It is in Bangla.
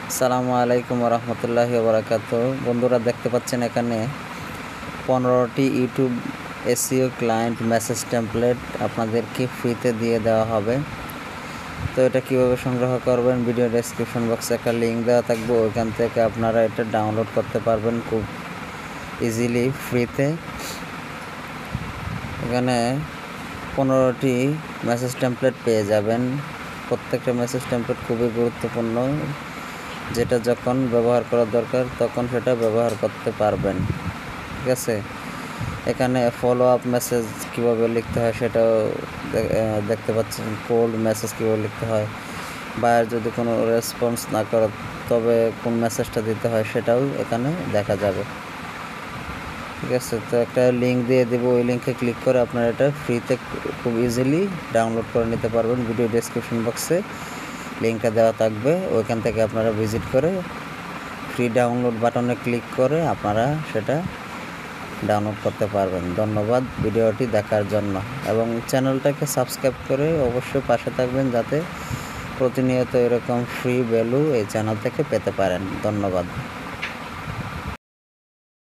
আসসালামু আলাইকুম রহমতুল্লাহি বারাকাতুহু। বন্ধুরা দেখতে পাচ্ছেন এখানে 15টি YouTube SEO client message template আপনাদেরকে ফ্রিতে দিয়ে দেওয়া হবে। তো এটা কিভাবে সংগ্রহ করবেন, ভিডিও ডেসক্রিপশন বক্সে একটা লিঙ্ক দেওয়া থাকবে, ওইখান থেকে আপনারা এটা ডাউনলোড করতে পারবেন খুব ইজিলি ফ্রিতে। এখানে 15টি মেসেজ টেমপ্লেট পেয়ে যাবেন। প্রত্যেকটা মেসেজ টেমপ্লেট খুবই গুরুত্বপূর্ণ, যেটা যখন ব্যবহার করা দরকার তখন সেটা ব্যবহার করতে পারবেন। ঠিক আছে, এখানে ফলো আপ মেসেজ কীভাবে লিখতে হয় সেটাও দেখতে পাচ্ছেন। কোল্ড মেসেজ কীভাবে লিখতে হয়, বায়ার যদি কোনো রেসপন্স না করে তবে কোন মেসেজটা দিতে হয় সেটাও এখানে দেখা যাবে। ঠিক আছে, তো একটা লিঙ্ক দিয়ে দেবো, ওই লিঙ্কে ক্লিক করে আপনারা এটা ফ্রিতে খুব ইজিলি ডাউনলোড করে নিতে পারবেন। ভিডিও ডেসক্রিপশন বক্সে লিঙ্কটা দেওয়া থাকবে, ওইখান থেকে আপনারা ভিজিট করে ফ্রি ডাউনলোড বাটনে ক্লিক করে আপনারা সেটা ডাউনলোড করতে পারবেন। ধন্যবাদ ভিডিওটি দেখার জন্য, এবং চ্যানেলটাকে সাবস্ক্রাইব করে অবশ্যই পাশে থাকবেন যাতে প্রতিনিয়ত এরকম ফ্রি ভ্যালু এই চ্যানেল থেকে পেতে পারেন। ধন্যবাদ।